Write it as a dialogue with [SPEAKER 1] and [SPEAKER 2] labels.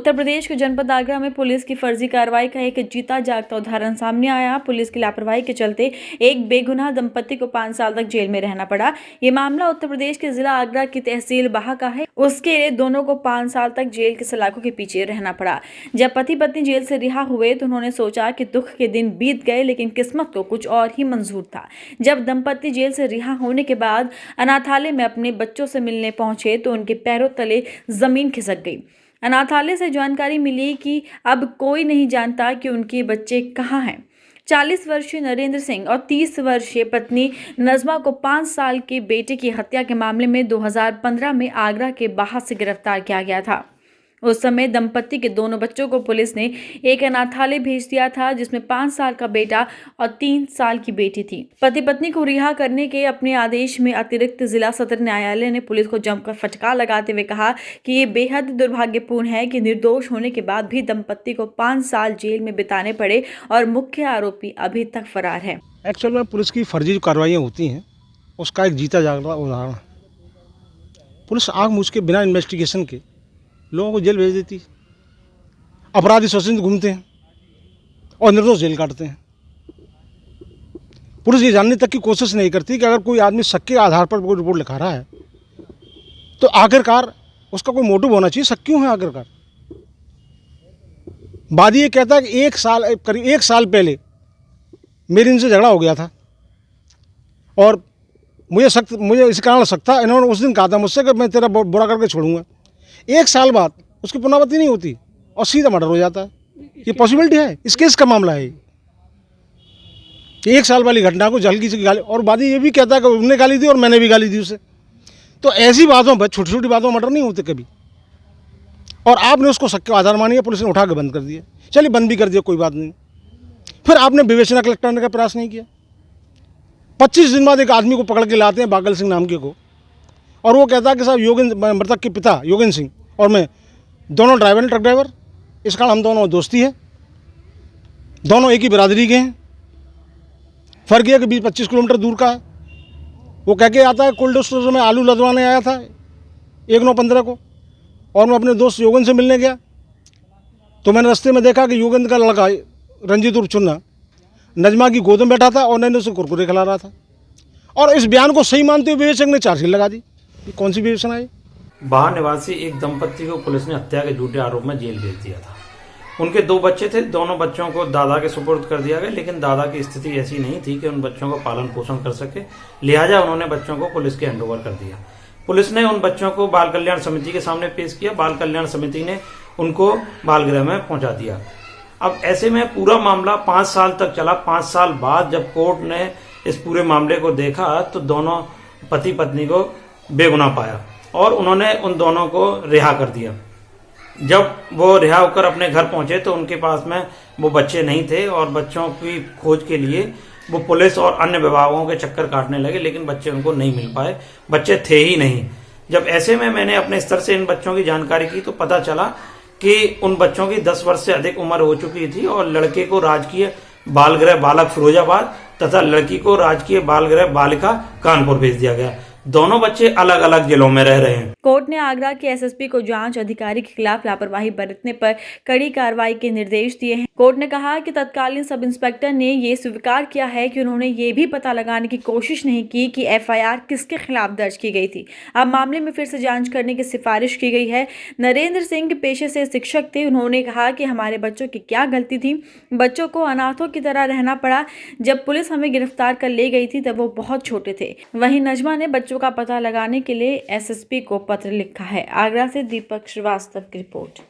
[SPEAKER 1] उत्तर प्रदेश के जनपद आगरा में पुलिस की फर्जी कार्रवाई का एक जीता जागता उदाहरण सामने आया। पुलिस की लापरवाही के चलते एक बेगुनाह दंपति को 5 साल तक जेल में रहना पड़ा। ये मामला उत्तर प्रदेश के जिला आगरा की तहसील बाह का है। उसके लिए दोनों को 5 साल तक जेल के सलाखों के पीछे रहना पड़ा। जब पति पत्नी जेल से रिहा हुए तो उन्होंने सोचा कि दुख के दिन बीत गए, लेकिन किस्मत तो कुछ और ही मंजूर था। जब दंपति जेल से रिहा होने के बाद अनाथालय में अपने बच्चों से मिलने पहुंचे तो उनके पैरों तले जमीन खिसक गई। अनाथालय से जानकारी मिली कि अब कोई नहीं जानता कि उनके बच्चे कहाँ हैं। 40 वर्षीय नरेंद्र सिंह और 30 वर्षीय पत्नी नजमा को 5 साल के बेटे की हत्या के मामले में 2015 में आगरा के बाह से गिरफ्तार किया गया था। उस समय दंपति के दोनों बच्चों को पुलिस ने एक अनाथालय भेज दिया था, जिसमें 5 साल का बेटा और 3 साल की बेटी थी। पति पत्नी को रिहा करने के अपने आदेश में अतिरिक्त जिला सत्र न्यायालय ने पुलिस को जमकर फटकार लगाते हुए कहा कि ये बेहद दुर्भाग्यपूर्ण है कि निर्दोष होने के बाद भी दंपति को 5 साल जेल में बिताने पड़े और मुख्य आरोपी अभी तक फरार है।
[SPEAKER 2] एक्चुअल में पुलिस की फर्जी जो कार्रवाइयाँ होती हैं उसका एक जीता जागता उदाहरण। पुलिस आँख मूछ के बिना इन्वेस्टिगेशन के लोगों को जेल भेज देती है। अपराधी स्वतंत्र घूमते हैं और निर्दोष जेल काटते हैं। पुलिस ये जानने तक की कोशिश नहीं करती कि अगर कोई आदमी शक के आधार पर कोई रिपोर्ट लिखा रहा है तो आखिरकार उसका कोई मोटिव होना चाहिए। शक क्यों है आखिरकार? वादी ये कहता है कि करीब एक साल पहले मेरे इनसे झगड़ा हो गया था और मुझे इस कारण शक था। इन्होंने उस दिन कहा था मुझसे कि मैं तेरा बुरा करके छोड़ूंगा। 1 साल बाद उसकी पुनरावृत्ति नहीं होती और सीधा मर्डर हो जाता है। ये पॉसिबिलिटी है, इस केस का मामला है। 1 साल वाली घटना को हल्की सी गाली, और वादी ये भी कहता है कि उन्होंने गाली दी और मैंने भी गाली दी उसे। तो ऐसी बातों पर, छोटी छोटी बातों में मर्डर नहीं होते कभी। और आपने उसको शक के आधार मानी है, पुलिस ने उठा के बंद कर दिया। चलिए बंद भी कर दिया, कोई बात नहीं। फिर आपने विवेचना कलेक्ट करने का प्रयास नहीं किया। 25 दिन बाद एक आदमी को पकड़ के लाते हैं, बागल सिंह नाम के को, और वो कहता है कि साहब मृतक के पिता योगेंद्र सिंह और मैं दोनों ड्राइवर हैं, ट्रक ड्राइवर। इस कारण हम दोनों दोस्ती है, दोनों एक ही बिरादरी के हैं। फर्क यह कि 20-25 किलोमीटर दूर का है। वो कह के आता है कोल्ड स्टोर में आलू लदवाने आया था 1/9/15 को, और मैं अपने दोस्त योगेंद्र से मिलने गया तो मैंने रास्ते में देखा कि योगेंद्र का लड़का रंजीत उर्फ चुन्ना नजमा की गोद में बैठा था और नैने उसे कुरकुरे खिला रहा था। और इस बयान को सही मानते हुए विवेचक ने चार्जशीट लगा दी। ये कौन सी विवेचना है?
[SPEAKER 3] बाह निवासी एक दंपति को पुलिस ने हत्या के झूठे आरोप में जेल भेज दिया था। उनके 2 बच्चे थे, दोनों बच्चों को दादा के सुपुर्द कर दिया गया, लेकिन दादा की स्थिति ऐसी नहीं थी कि उन बच्चों को पालन पोषण कर सके। लिहाजा उन्होंने बच्चों को पुलिस के हैंडओवर कर दिया। पुलिस ने उन बच्चों को बाल कल्याण समिति के सामने पेश किया। बाल कल्याण समिति ने उनको बाल गृह में पहुंचा दिया। अब ऐसे में पूरा मामला 5 साल तक चला। 5 साल बाद जब कोर्ट ने इस पूरे मामले को देखा तो दोनों पति पत्नी को बेगुनाह पाया और उन्होंने उन दोनों को रिहा कर दिया। जब वो रिहा होकर अपने घर पहुंचे तो उनके पास में वो बच्चे नहीं थे और बच्चों की खोज के लिए वो पुलिस और अन्य विभागों के चक्कर काटने लगे, लेकिन बच्चे उनको नहीं मिल पाए। बच्चे थे ही नहीं। जब ऐसे में मैंने अपने स्तर से इन बच्चों की जानकारी की तो पता चला कि उन बच्चों की 10 वर्ष से अधिक उम्र हो चुकी थी और लड़के को राजकीय बाल गृह बालक फिरोजाबाद तथा लड़की को राजकीय बाल गृह बालिका कानपुर भेज दिया गया। दोनों बच्चे अलग अलग जिलों में रह रहे हैं।
[SPEAKER 1] कोर्ट ने आगरा के एसएसपी को जांच अधिकारी के खिलाफ लापरवाही बरतने पर कड़ी कार्रवाई के निर्देश दिए हैं। कोर्ट ने कहा कि तत्कालीन सब इंस्पेक्टर ने ये स्वीकार किया है कि उन्होंने ये भी पता लगाने की कोशिश नहीं की कि एफआईआर किसके खिलाफ दर्ज की गई थी। अब मामले में फिर से जांच करने की सिफारिश की गई है। नरेंद्र सिंह पेशे से शिक्षक थे। उन्होंने कहा कि हमारे बच्चों की क्या गलती थी, बच्चों को अनाथों की तरह रहना पड़ा। जब पुलिस हमें गिरफ्तार कर ले गई थी तब वो बहुत छोटे थे। वहीं नजमा ने बच्चों का पता लगाने के लिए एसएसपी को पत्र लिखा है। आगरा से दीपक श्रीवास्तव की रिपोर्ट।